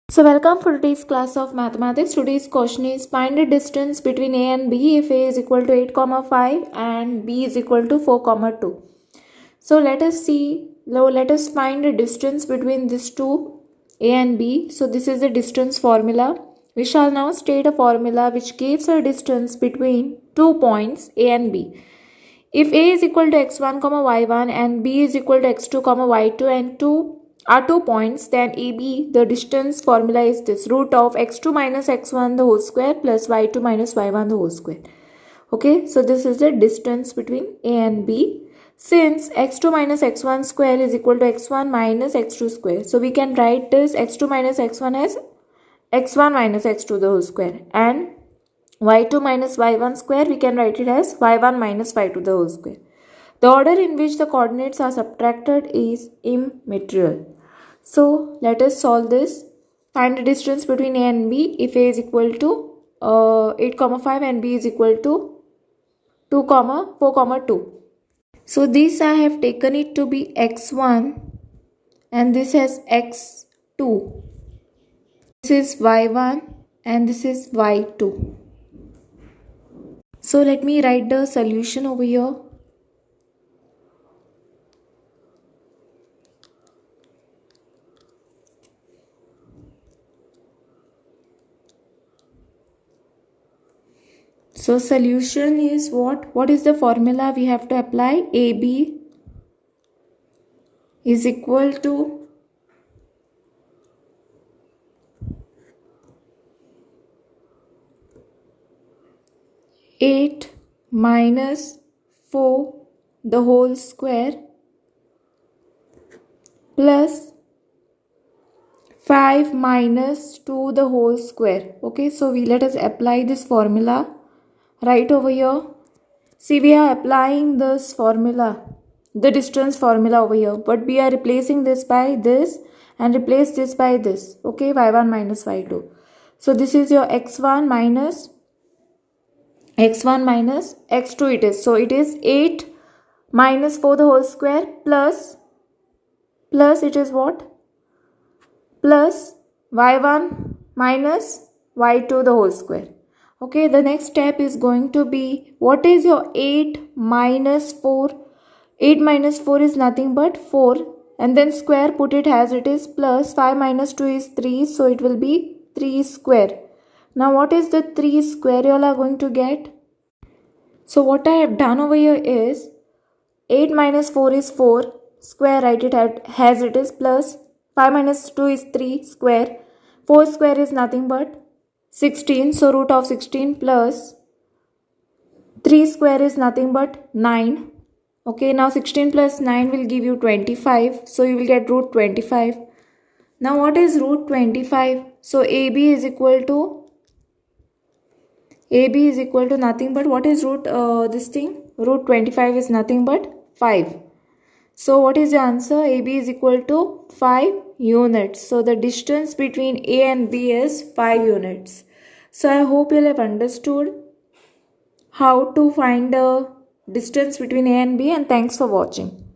So welcome for today's class of mathematics. Today's question is find the distance between a and b if a is equal to 8, 5 and b is equal to 4, 2. So let us find the distance between these two, a and b. So this is the distance formula. We shall now state a formula which gives a distance between 2 points a and b. If a is equal to x1, y1 and b is equal to x2, y2 and 2 are 2 points, then AB, the distance formula is this: root of x2 minus x1 the whole square plus y2 minus y1 the whole square. Okay, so this is the distance between A and B. Since x2 minus x1 square is equal to x1 minus x2 square, so we can write this x2 minus x1 as x1 minus x2 the whole square, and y2 minus y1 square we can write it as y1 minus y2 the whole square. The order in which the coordinates are subtracted is immaterial. So let us solve this. Find the distance between A and B if A is equal to 8, 5 and B is equal to 2, 4, 2. So this I have taken it to be x1 and this has x2. This is y1 and this is y2. So let me write the solution over here. So solution is what? What is the formula we have to apply? AB is equal to eight minus 4 the whole square plus 5 minus 2 the whole square. Okay, so let us apply this formula right over here. See, we are applying this formula, the distance formula over here, but we are replacing this by this and replace this by this. Okay, y1 minus y2. So this is your x1 minus x2 it is. So it is 8 minus 4 the whole square plus it is what? Plus y1 minus y2 the whole square. Okay, the next step is going to be, what is your 8 minus 4? 8 minus 4 is nothing but 4, and then square, put it as it is, plus 5 minus 2 is 3, so it will be 3 square. Now what is the 3 square you all are going to get? So what I have done over here is 8 minus 4 is 4 square, write it as it is, plus 5 minus 2 is 3 square. 4 square is nothing but 16, so root of 16 plus 3 square is nothing but 9. Okay, now 16 plus 9 will give you 25, so you will get root 25. Now what is root 25? So AB is equal to nothing but, what is root this thing? Root 25 is nothing but 5. So what is the answer? AB is equal to 5 units. So the distance between A and B is 5 units. So I hope you have understood how to find the distance between A and B, and thanks for watching.